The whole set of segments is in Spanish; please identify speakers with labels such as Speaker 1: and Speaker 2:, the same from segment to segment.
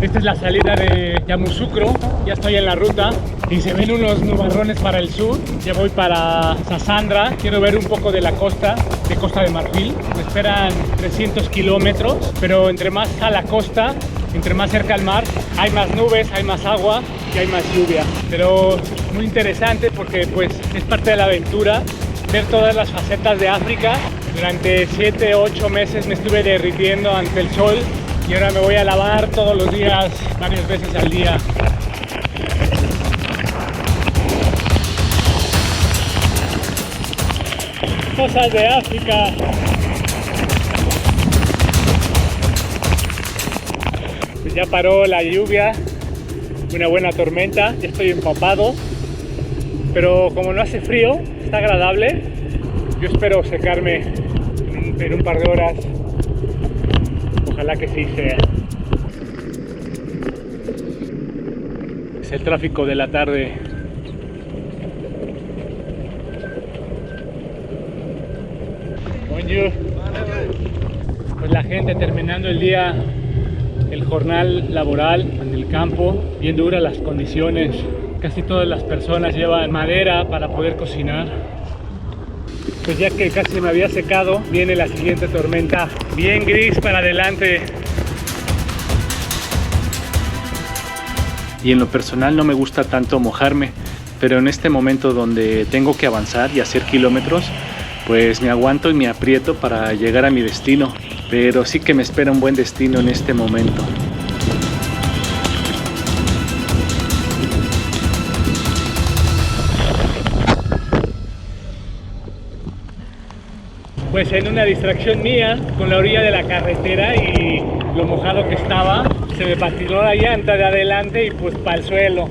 Speaker 1: Esta es la salida de Yamoussoukro, ya estoy en la ruta y se ven unos nubarrones para el sur. Ya voy para Sassandra, quiero ver un poco de la costa, de Costa de Marfil. Me esperan 300 kilómetros, pero entre más a la costa, entre más cerca al mar, hay más nubes, hay más agua y hay más lluvia. Pero muy interesante porque pues es parte de la aventura, ver todas las facetas de África. Durante 7-8 meses me estuve derritiendo ante el sol y ahora me voy a lavar todos los días, varias veces al día. Cosas de África. Pues ya paró la lluvia, una buena tormenta, ya estoy empapado, pero como no hace frío, está agradable. Yo espero secarme en un par de horas. Ojalá que sí sea. Es el tráfico de la tarde. Bonjour. Pues la gente terminando el día, el jornal laboral en el campo, bien duras las condiciones. Casi todas las personas llevan madera para poder cocinar. Pues ya que casi me había secado, viene la siguiente tormenta, bien gris para adelante. Y en lo personal no me gusta tanto mojarme, pero en este momento donde tengo que avanzar y hacer kilómetros, pues me aguanto y me aprieto para llegar a mi destino. Pero sí que me espera un buen destino en este momento. Pues en una distracción mía, con la orilla de la carretera y lo mojado que estaba, se me patinó la llanta de adelante y pues para el suelo.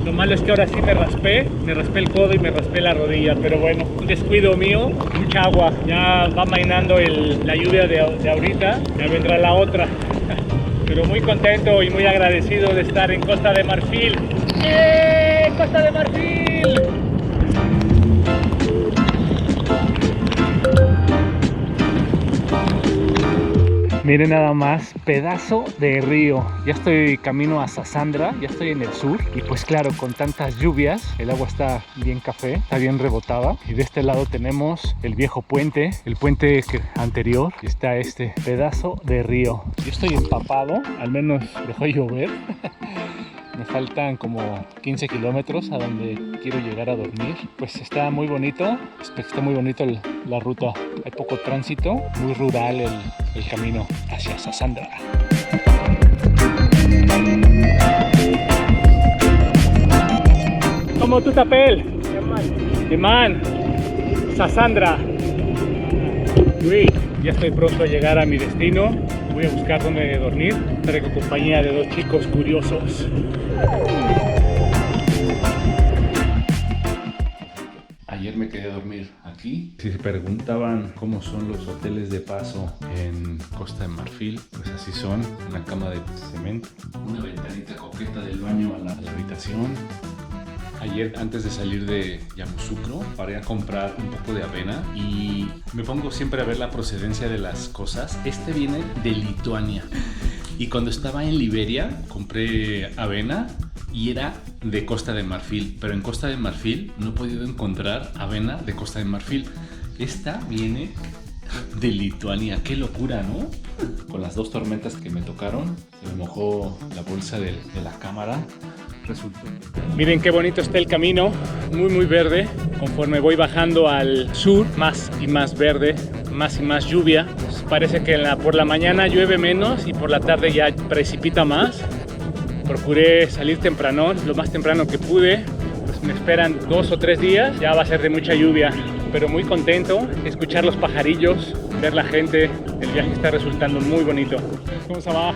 Speaker 1: Lo malo es que ahora sí me raspé el codo y me raspé la rodilla, pero bueno, un descuido mío, mucha agua. Ya va mainando la lluvia de ahorita, ya vendrá la otra. Pero muy contento y muy agradecido de estar en Costa de Marfil. ¡Eh! ¡Costa de Marfil! Miren nada más, pedazo de río. Ya estoy camino a Sassandra, ya estoy en el sur. Y pues claro, con tantas lluvias, el agua está bien café, está bien rebotada. Y de este lado tenemos el viejo puente, el puente anterior. Y está este pedazo de río. Yo estoy empapado, al menos dejó de llover. Me faltan como 15 kilómetros a donde quiero llegar a dormir. Pues está muy bonito, está muy bonito la ruta. Hay poco tránsito, muy rural el camino hacia Sassandra. ¿Cómo tú t'appelles? Yaman. Sassandra. Oui, ya estoy pronto a llegar a mi destino. Voy a buscar dónde dormir. Traigo compañía de dos chicos curiosos.
Speaker 2: Ayer me quedé a dormir aquí. Si se preguntaban cómo son los hoteles de paso en Costa de Marfil, pues así son. Una cama de cemento, una ventanita coqueta del baño a la habitación. Ayer, antes de salir de Yamoussoukro, paré a comprar un poco de avena y me pongo siempre a ver la procedencia de las cosas. Este viene de Lituania. Y cuando estaba en Liberia, compré avena y era de Costa de Marfil. Pero en Costa de Marfil no he podido encontrar avena de Costa de Marfil. Esta viene de Lituania. ¡Qué locura!, ¿no? Con las dos tormentas que me tocaron, se me mojó la bolsa de la cámara. Resultó.
Speaker 1: Miren qué bonito está el camino, muy verde. Conforme voy bajando al sur, más y más verde, más y más lluvia. Pues parece que por la mañana llueve menos y por la tarde ya precipita más. Procuré salir temprano, lo más temprano que pude. Pues me esperan 2 o 3 días, ya va a ser de mucha lluvia. Pero muy contento, escuchar los pajarillos, ver la gente. El viaje está resultando muy bonito. ¿Cómo se va?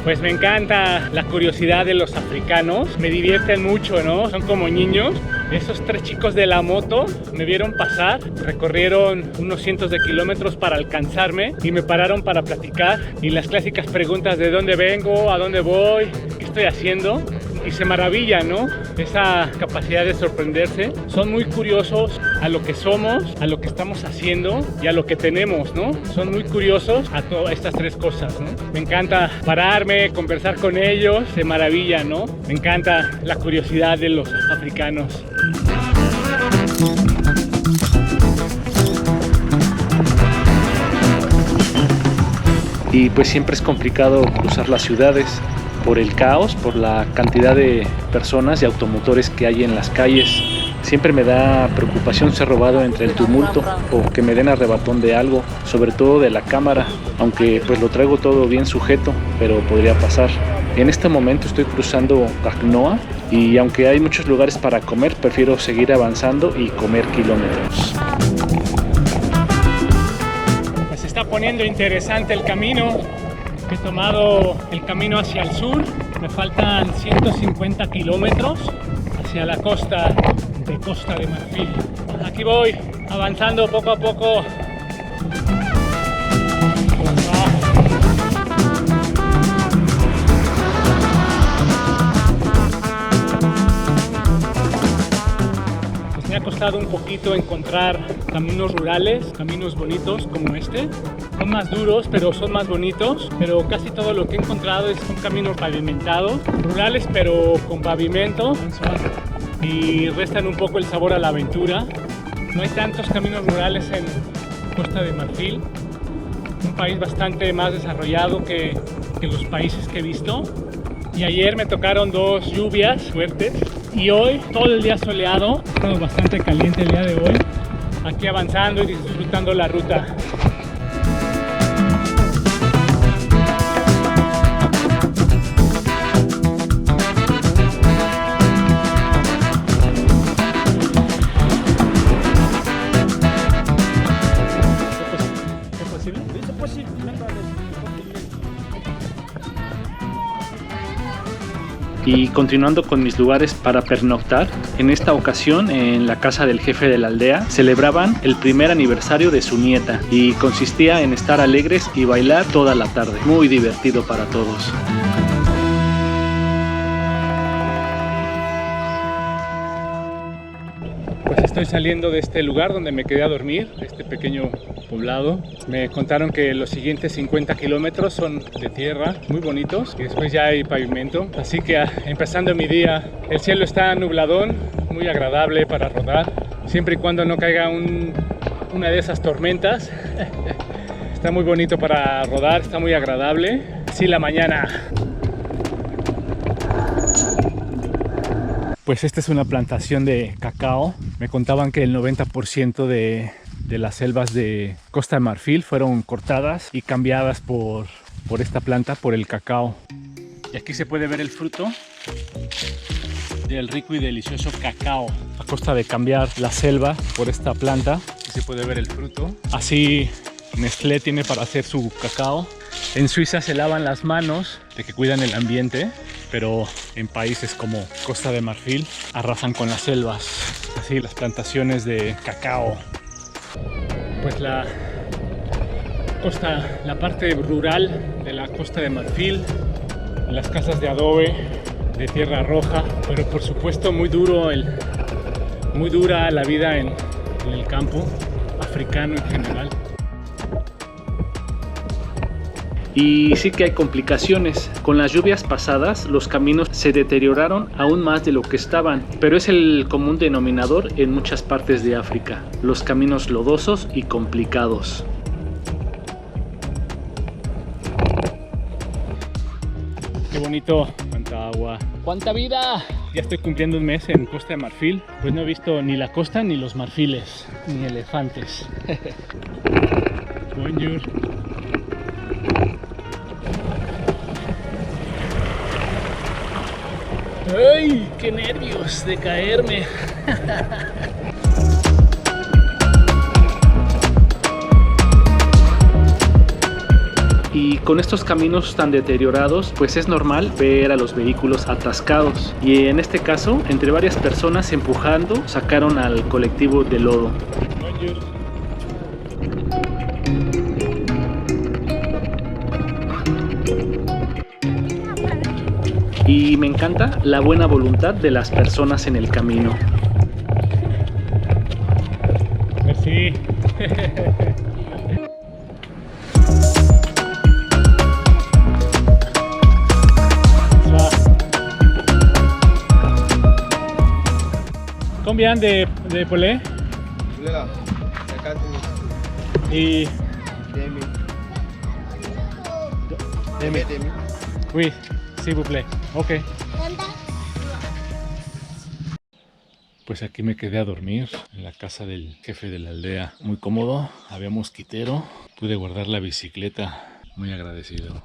Speaker 1: Pues me encanta la curiosidad de los africanos, me divierten mucho, ¿no? Son como niños. Esos 3 chicos de la moto me vieron pasar, recorrieron unos cientos de kilómetros para alcanzarme y me pararon para platicar. Y las clásicas preguntas de dónde vengo, a dónde voy, qué estoy haciendo. y se maravillan, ¿no? Esa capacidad de sorprenderse. Son muy curiosos a lo que somos, a lo que estamos haciendo y a lo que tenemos, ¿no? Son muy curiosos a todas estas tres cosas, ¿no? Me encanta pararme, conversar con ellos, se maravillan, ¿no? Me encanta la curiosidad de los africanos. Y pues siempre es complicado cruzar las ciudades por el caos, por la cantidad de personas y automotores que hay en las calles. Siempre me da preocupación ser robado entre el tumulto o que me den arrebatón de algo, sobre todo de la cámara, aunque pues lo traigo todo bien sujeto, pero podría pasar. En este momento estoy cruzando Cagnoa y aunque hay muchos lugares para comer, prefiero seguir avanzando y comer kilómetros. Pues se está poniendo interesante el camino. He tomado el camino hacia el sur. Me faltan 150 kilómetros hacia la costa de Marfil. Aquí voy avanzando poco a poco. Pues me ha costado un poquito encontrar caminos rurales, caminos bonitos como este. Son más duros, pero son más bonitos. Pero casi todo lo que he encontrado son caminos pavimentados, rurales, pero con pavimento. Y restan un poco el sabor a la aventura. No hay tantos caminos rurales en Costa de Marfil, un país bastante más desarrollado que los países que he visto. Y ayer me tocaron dos lluvias fuertes y hoy todo el día soleado. Ha estado bastante caliente el día de hoy, aquí avanzando y disfrutando la ruta. Y continuando con mis lugares para pernoctar, en esta ocasión en la casa del jefe de la aldea celebraban el primer aniversario de su nieta y consistía en estar alegres y bailar toda la tarde. Muy divertido para todos. Pues estoy saliendo de este lugar donde me quedé a dormir, este pequeño poblado. Me contaron que los siguientes 50 kilómetros son de tierra, muy bonitos, y después ya hay pavimento. Así que empezando mi día, el cielo está nubladón, muy agradable para rodar, siempre y cuando no caiga una de esas tormentas. Está muy bonito para rodar, está muy agradable. Sí, la mañana. Pues esta es una plantación de cacao. Me contaban que el 90% de las selvas de Costa de Marfil fueron cortadas y cambiadas por esta planta, por el cacao. Y aquí se puede ver el fruto del rico y delicioso cacao. A costa de cambiar la selva por esta planta, aquí se puede ver el fruto. Así Nestlé tiene para hacer su cacao. En Suiza se lavan las manos de que cuidan el ambiente, pero en países como Costa de Marfil arrasan con las selvas, así las plantaciones de cacao. Pues la parte rural de la Costa de Marfil, las casas de adobe, de tierra roja, pero por supuesto muy dura la vida en el campo africano en general. Y sí que hay complicaciones. Con las lluvias pasadas, los caminos se deterioraron aún más de lo que estaban, pero es el común denominador en muchas partes de África, los caminos lodosos y complicados. Qué bonito, cuánta agua, cuánta vida. Ya estoy cumpliendo un mes en Costa de Marfil, pues no he visto ni la costa ni los marfiles, ni elefantes. Bonjour. ¡Ay! ¡Qué nervios de caerme! Y con estos caminos tan deteriorados, pues es normal ver a los vehículos atascados. Y en este caso, entre varias personas empujando, sacaron al colectivo de lodo. Y me encanta la buena voluntad de las personas en el camino. Merci. Combien de poulet?
Speaker 3: Poulet là, 50 000.
Speaker 1: Et
Speaker 3: 2000.
Speaker 1: Demi. Oui, s'il vous plaît. Ok. Pues aquí me quedé a dormir en la casa del jefe de la aldea. Muy cómodo, había mosquitero, pude guardar la bicicleta, muy agradecido.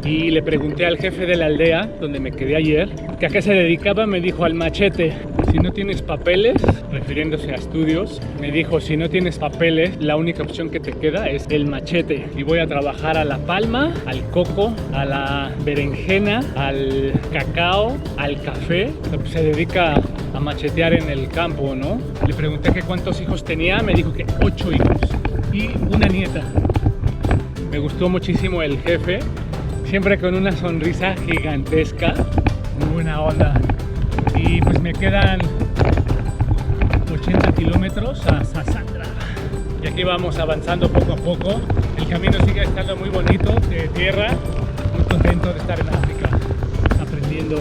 Speaker 1: Y le pregunté al jefe de la aldea, donde me quedé ayer, que a qué se dedicaba. Me dijo al machete. Si no tienes papeles, refiriéndose a estudios, me dijo, si no tienes papeles, la única opción que te queda es el machete. Y voy a trabajar a la palma, al coco, a la berenjena, al cacao, al café. Se dedica a machetear en el campo, ¿no? Le pregunté que cuántos hijos tenía, me dijo que 8 hijos y una nieta. Me gustó muchísimo el jefe. Siempre con una sonrisa gigantesca, muy buena onda. Y pues me quedan 80 kilómetros a Sassandra. Y aquí vamos avanzando poco a poco. El camino sigue estando muy bonito, de tierra. Muy contento de estar en África, aprendiendo,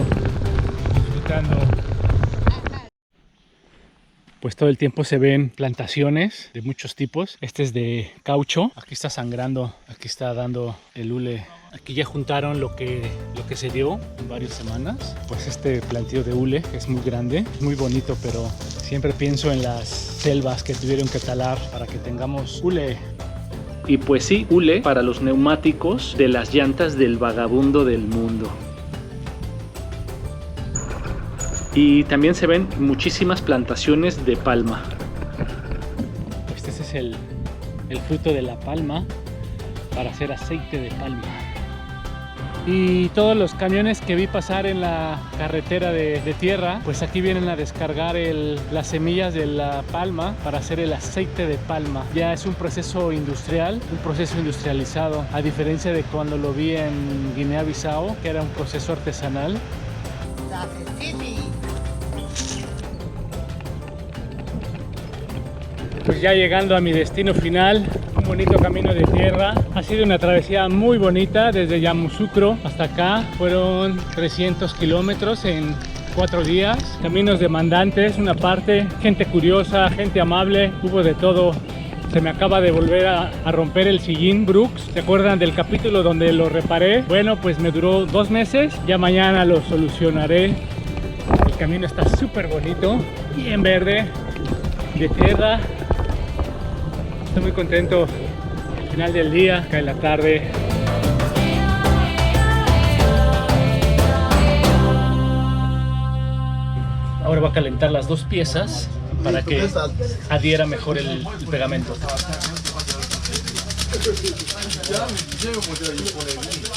Speaker 1: disfrutando. Pues todo el tiempo se ven plantaciones de muchos tipos. Este es de caucho. Aquí está sangrando, aquí está dando el hule. Aquí ya juntaron lo que se dio en varias semanas. Pues este plantío de hule es muy grande, muy bonito, pero siempre pienso en las selvas que tuvieron que talar para que tengamos hule. Y pues sí, hule para los neumáticos de las llantas del vagabundo del mundo. Y también se ven muchísimas plantaciones de palma. Este es el fruto de la palma para hacer aceite de palma. Y todos los camiones que vi pasar en la carretera de tierra, pues aquí vienen a descargar las semillas de la palma para hacer el aceite de palma. Ya es un proceso industrial, un proceso industrializado, a diferencia de cuando lo vi en Guinea-Bissau, que era un proceso artesanal. Pues ya llegando a mi destino final, un bonito camino de tierra. Ha sido una travesía muy bonita desde Yamoussoukro hasta acá. Fueron 300 kilómetros en 4 días. Caminos demandantes, una parte, gente curiosa, gente amable, hubo de todo. Se me acaba de volver a romper el sillín Brooks. ¿Se acuerdan del capítulo donde lo reparé? Bueno, pues me duró 2 meses. Ya mañana lo solucionaré. El camino está súper bonito, bien verde, de tierra. Estoy muy contento. Al final del día, cae la tarde. Ahora voy a calentar las 2 piezas para que adhiera mejor el pegamento.